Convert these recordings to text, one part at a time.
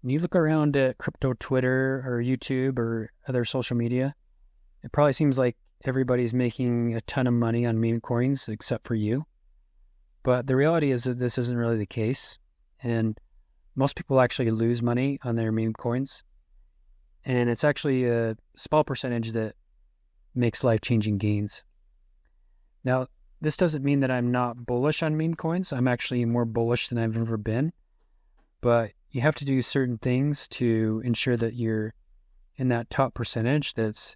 When you look around at crypto Twitter or YouTube or other social media, it probably seems like everybody's making a ton of money on meme coins except for you. But the reality is that this isn't really the case. And most people actually lose money on their meme coins. And it's actually a small percentage that makes life-changing gains. Now, this doesn't mean that I'm not bullish on meme coins. I'm actually more bullish than I've ever been. But you have to do certain things to ensure that you're in that top percentage that's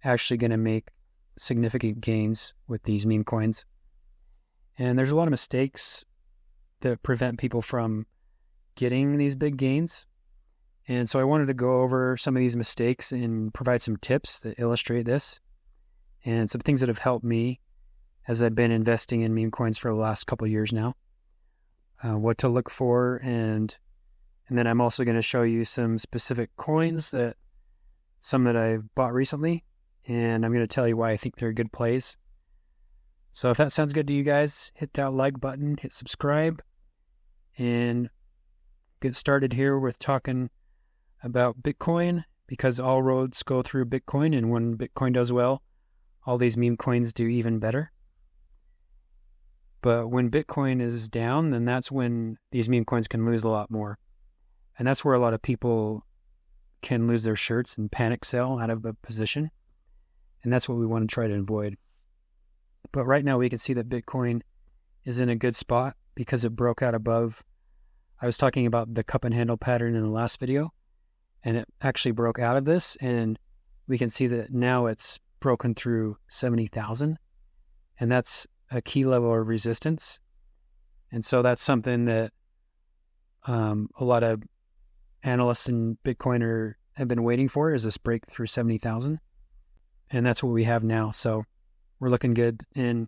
actually going to make significant gains with these meme coins. And there's a lot of mistakes that prevent people from getting these big gains. And so I wanted to go over some of these mistakes and provide some tips that illustrate this and some things that have helped me as I've been investing in meme coins for the last couple of years now, what to look for. And then I'm also going to show you some specific coins some that I've bought recently, and I'm going to tell you why I think they're good plays. So if that sounds good to you guys, hit that like button, hit subscribe, and get started here with talking about Bitcoin, because all roads go through Bitcoin, and when Bitcoin does well, all these meme coins do even better. But when Bitcoin is down, then that's when these meme coins can lose a lot more. And that's where a lot of people can lose their shirts and panic sell out of a position. And that's what we want to try to avoid. But right now we can see that Bitcoin is in a good spot because it broke out above. I was talking about the cup and handle pattern in the last video, and it actually broke out of this. And we can see that now it's broken through 70,000. And that's a key level of resistance. And so that's something that a lot of analysts in Bitcoin have been waiting for, is this break through 70,000. And that's what we have now. So we're looking good. And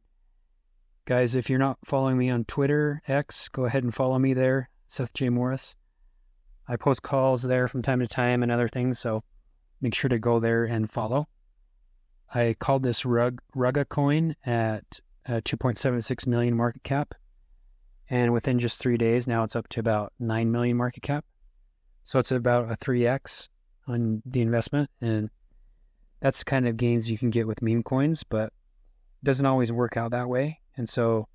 guys, if you're not following me on Twitter, X, go ahead and follow me there, 𝗧𝗶𝗺𝗏. I post calls there from time to time and other things, so make sure to go there and follow. I called this 𝗥𝗲𝗹 coin at 2.76 million market cap. And within just 3 days, now it's up to about 9 million market cap. So it's about a 3x on the investment. And that's the kind of gains you can get with meme coins, but it doesn't always work out that way. And so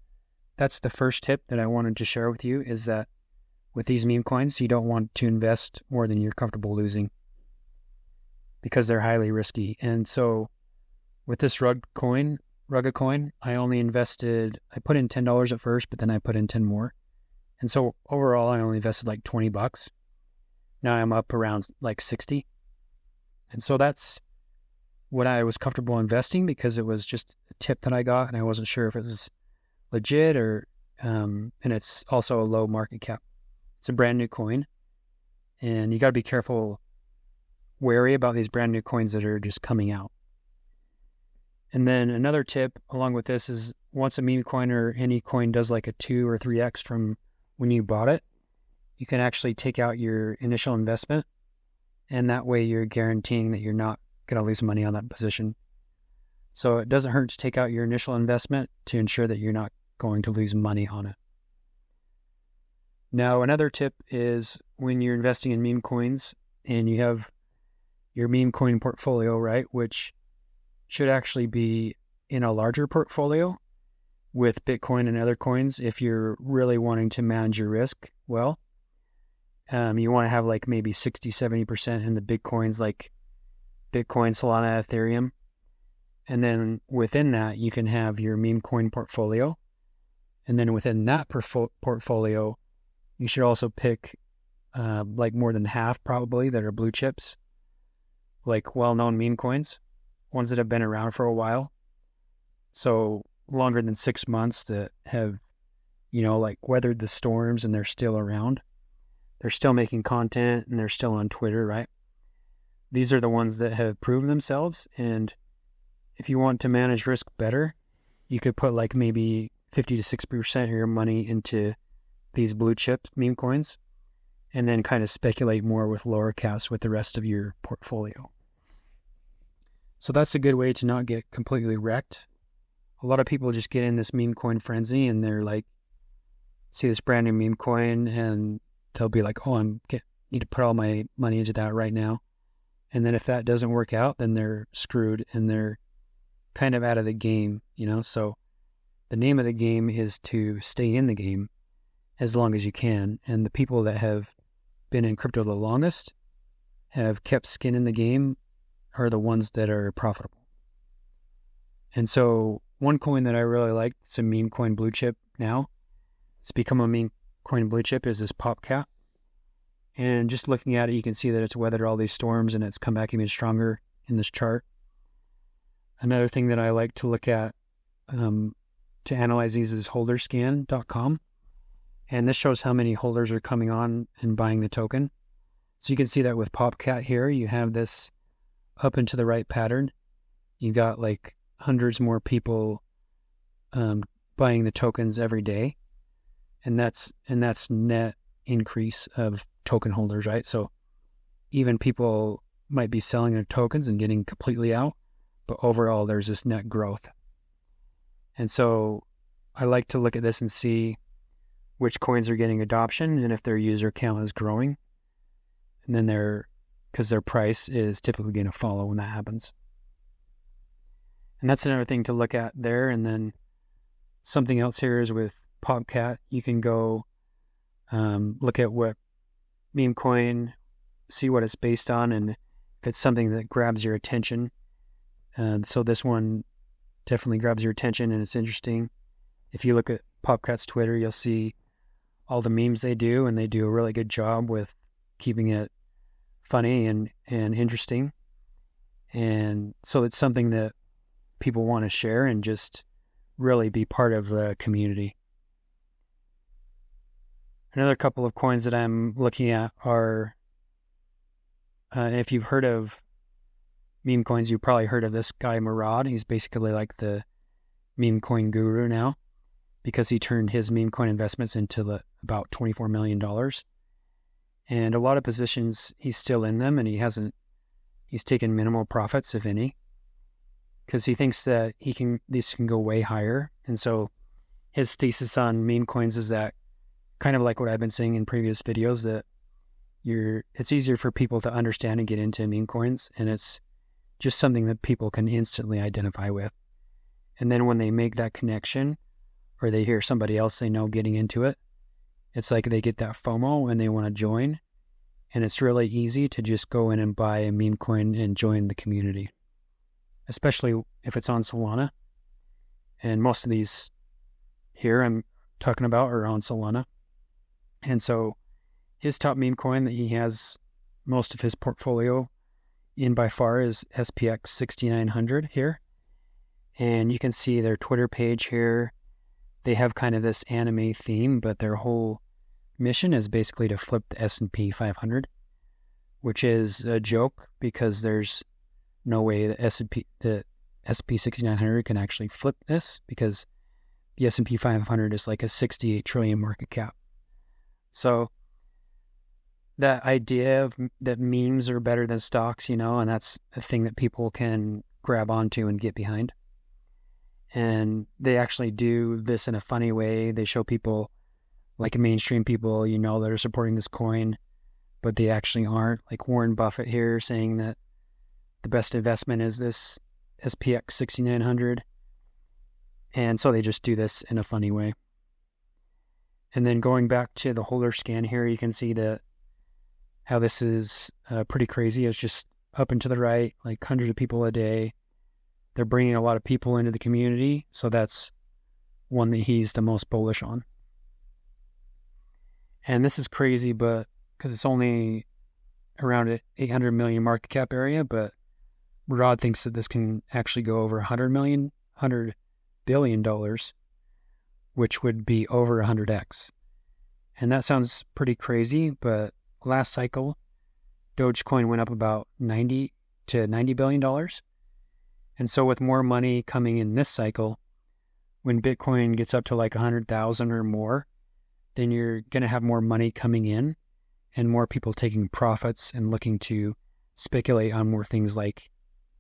that's the first tip that I wanted to share with you, is that with these meme coins, you don't want to invest more than you're comfortable losing because they're highly risky. And so with this 𝗥𝗲𝗹 coin, I put in $10 at first, but then I put in 10 more. And so overall, I only invested like $20. Now I'm up around like 60. And so that's what I was comfortable investing, because it was just a tip that I got and I wasn't sure if it was legit and it's also a low market cap. It's a brand new coin, and you got to be wary about these brand new coins that are just coming out. And then another tip along with this is, once a meme coin or any coin does like a 2 or 3x from when you bought it, you can actually take out your initial investment, and that way you're guaranteeing that you're not going to lose money on that position. So it doesn't hurt to take out your initial investment to ensure that you're not going to lose money on it. Now, another tip is, when you're investing in meme coins and you have your meme coin portfolio, right, which should actually be in a larger portfolio with Bitcoin and other coins, if you're really wanting to manage your risk well. You want to have like maybe 60-70% in the big coins like Bitcoin, Solana, Ethereum. And then within that, you can have your meme coin portfolio. And then within that portfolio, you should also pick like more than half probably that are blue chips, like well-known meme coins, ones that have been around for a while. So longer than 6 months, that have, like weathered the storms and they're still around. They're still making content and they're still on Twitter, right? These are the ones that have proven themselves. And if you want to manage risk better, you could put like maybe 50 to 60% of your money into these blue chip meme coins, and then kind of speculate more with lower caps with the rest of your portfolio. So that's a good way to not get completely wrecked. A lot of people just get in this meme coin frenzy, and they're like, see this brand new meme coin, and they'll be like, oh, I'm need to put all my money into that right now. And then if that doesn't work out, then they're screwed and they're kind of out of the game, you know? So the name of the game is to stay in the game as long as you can. And the people that have been in crypto the longest, have kept skin in the game, are the ones that are profitable. And so one coin that I really like, it's a meme coin blue chip now. It's become a meme coin blue chip, is this popcat. And just looking at it, you can see that it's weathered all these storms and it's come back even stronger in this chart. Another thing that I like to look at to analyze these is holderscan.com. And this shows how many holders are coming on and buying the token. So you can see that with popcat here, you have this up and to the right pattern. You got like hundreds more people buying the tokens every day. And that's net increase of token holders, right? So even people might be selling their tokens and getting completely out, but overall there's this net growth. And so I like to look at this and see which coins are getting adoption and if their user count is growing. And then because their price is typically going to follow when that happens. And that's another thing to look at there. And then something else here is with popcat, you can go look at what meme coin, see what it's based on, and if it's something that grabs your attention. So this one definitely grabs your attention and it's interesting. If you look at popcat's Twitter, you'll see all the memes they do, and they do a really good job with keeping it funny and interesting. And so it's something that people want to share and just really be part of the community. Another couple of coins that I'm looking at are, if you've heard of meme coins, you've probably heard of this guy, 𝗏𝗏. He's basically like the meme coin guru now, because he turned his meme coin investments into about $24 million. And a lot of positions, he's still in them, and he's taken minimal profits, if any, because he thinks that these can go way higher. And so his thesis on meme coins is that, kind of like what I've been saying in previous videos, that it's easier for people to understand and get into meme coins, and it's just something that people can instantly identify with. And then when they make that connection, or they hear somebody else they know getting into it, it's like they get that FOMO and they want to join. And it's really easy to just go in and buy a meme coin and join the community, especially if it's on Solana. And most of these here I'm talking about are on Solana. And so his top meme coin that he has most of his portfolio in by far is SPX 6900 here. And you can see their Twitter page here. They have kind of this anime theme, but their whole mission is basically to flip the S&P 500, which is a joke because there's no way the S&P 6900 can actually flip this, because the S&P 500 is like a 68 trillion market cap. So that idea of that memes are better than stocks, you know, and that's a thing that people can grab onto and get behind. And they actually do this in a funny way. They show people, like mainstream people, you know, that are supporting this coin, but they actually aren't. Like Warren Buffett here saying that the best investment is this SPX 6900. And so they just do this in a funny way. And then going back to the holder scan here, you can see that how this is pretty crazy. It's just up and to the right, like hundreds of people a day. They're bringing a lot of people into the community. So that's one that he's the most bullish on. And this is crazy, but because it's only around an 800 million market cap area, but Rod thinks that this can actually go over $100 billion, which would be over 100x. And that sounds pretty crazy, but last cycle, Dogecoin went up about $90 billion. And so with more money coming in this cycle, when Bitcoin gets up to like 100,000 or more, then you're going to have more money coming in and more people taking profits and looking to speculate on more things like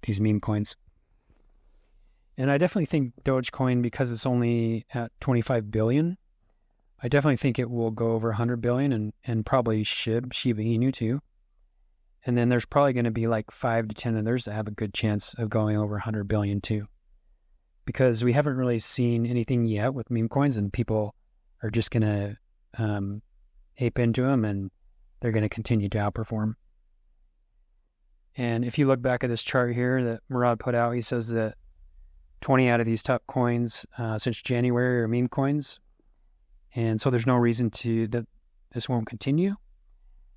these meme coins. And I definitely think Dogecoin, because it's only at 25 billion, I definitely think it will go over 100 billion and probably Shiba Inu too. And then there's probably going to be like 5 to 10 others that have a good chance of going over 100 billion too. Because we haven't really seen anything yet with meme coins, and people are just going to ape into them, and they're going to continue to outperform. And if you look back at this chart here that Murad put out, he says that 20 out of these top coins since January are meme coins. And so there's no reason that this won't continue.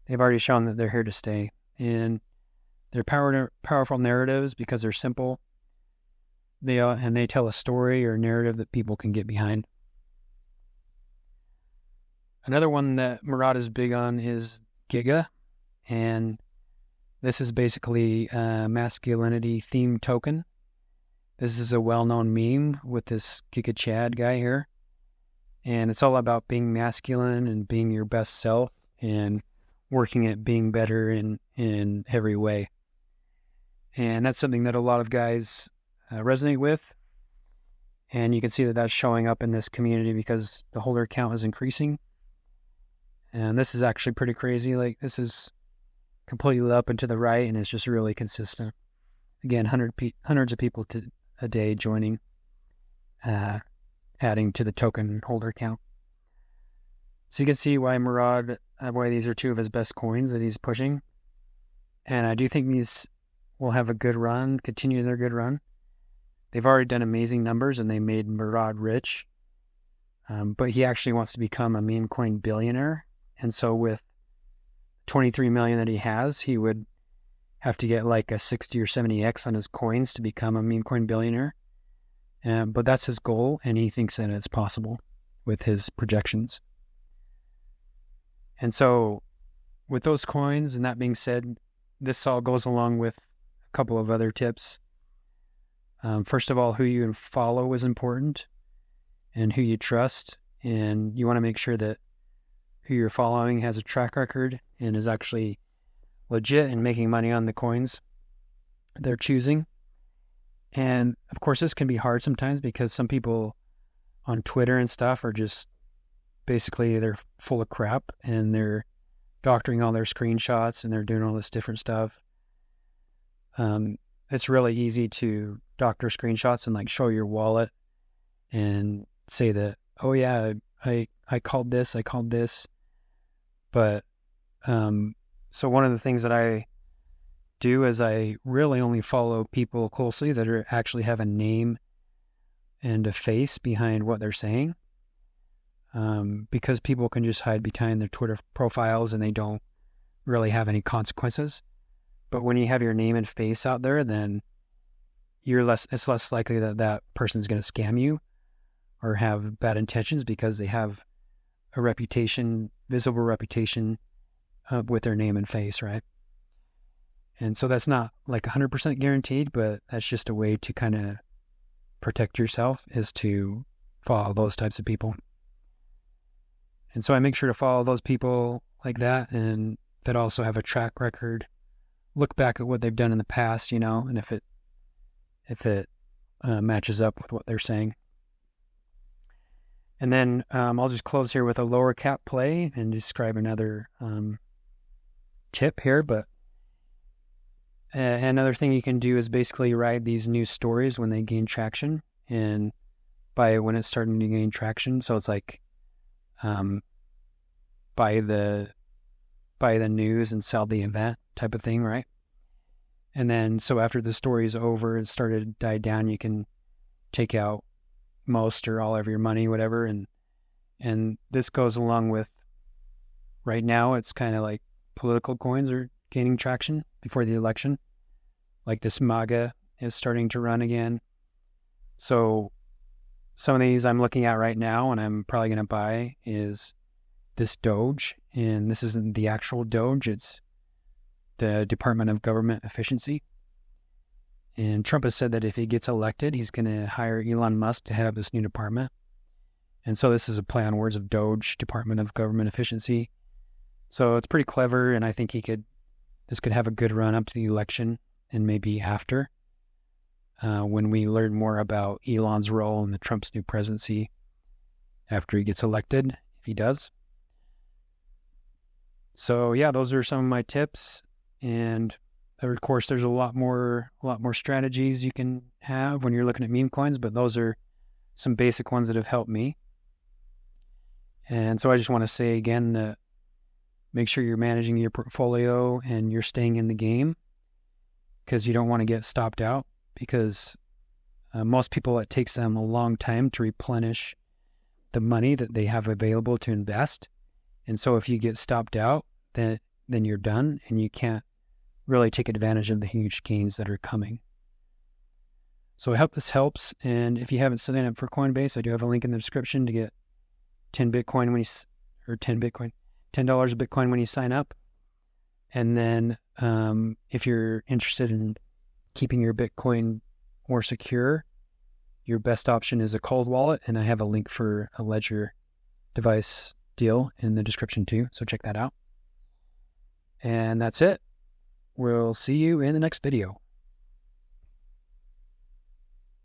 They've already shown that they're here to stay. And they're powerful narratives because they're simple. They tell a story or narrative that people can get behind. Another one that Murad is big on is Giga. And this is basically a masculinity themed token. This is a well-known meme with this 𝗥𝗲𝗹𝗁 guy here. And it's all about being masculine and being your best self and working at being better in every way. And that's something that a lot of guys resonate with. And you can see that that's showing up in this community because the holder count is increasing. And this is actually pretty crazy. Like, this is completely up and to the right, and it's just really consistent. Again, hundreds of people a day joining, adding to the token holder count. So you can see why why these are two of his best coins that he's pushing. And I do think these will have a good run, continue their good run. They've already done amazing numbers, and they made Murad rich. But he actually wants to become a meme coin billionaire. And so with 23 million that he has, he would have to get like a 60 or 70x on his coins to become a meme coin billionaire. But that's his goal, and he thinks that it's possible with his projections. And so with those coins, and that being said, this all goes along with a couple of other tips. First of all, who you follow is important, and who you trust. And you want to make sure that who you're following has a track record and is actually legit and making money on the coins they're choosing. And of course, this can be hard sometimes because some people on Twitter and stuff are just basically, they're full of crap, and they're doctoring all their screenshots, and they're doing all this different stuff. It's really easy to doctor screenshots and like show your wallet and say that, oh yeah, I called this. But so one of the things that I do is I really only follow people closely that actually have a name and a face behind what they're saying. Because people can just hide behind their Twitter profiles and they don't really have any consequences. But when you have your name and face out there, then it's less likely that person's going to scam you or have bad intentions because they have a reputation, visible reputation with their name and face, right? And so that's not like 100% guaranteed, but that's just a way to kind of protect yourself, is to follow those types of people. And so I make sure to follow those people like that, and that also have a track record. Look back at what they've done in the past, and if it matches up with what they're saying. And then I'll just close here with a lower cap play and describe another tip here. But another thing you can do is basically ride these new stories when they gain traction, and when it's starting to gain traction. So it's like buy the news and sell the event type of thing, right? And then so after the story is over and started to die down, you can take out most or all of your money, whatever. And this goes along with, right now it's kind of like political coins are gaining traction before the election. Like this MAGA is starting to run again. So some of these I'm looking at right now and I'm probably going to buy is this Doge. And this isn't the actual Doge, it's the Department of Government Efficiency. And Trump has said that if he gets elected, he's going to hire Elon Musk to head up this new department. And so this is a play on words of Doge, Department of Government Efficiency. So it's pretty clever, and I think this could have a good run up to the election and maybe after, when we learn more about Elon's role in Trump's new presidency after he gets elected. if he does. So yeah, those are some of my tips. And of course, there's a lot more strategies you can have when you're looking at meme coins, but those are some basic ones that have helped me. And so I just want to say again that make sure you're managing your portfolio and you're staying in the game, because you don't want to get stopped out, because most people, it takes them a long time to replenish the money that they have available to invest. And so if you get stopped out, then you're done and you can't really take advantage of the huge gains that are coming. So I hope this helps. And if you haven't signed up for Coinbase, I do have a link in the description to get $10 of Bitcoin when you sign up. And then if you're interested in keeping your Bitcoin more secure, your best option is a cold wallet. And I have a link for a Ledger device deal in the description too. So check that out. And that's it. We'll see you in the next video.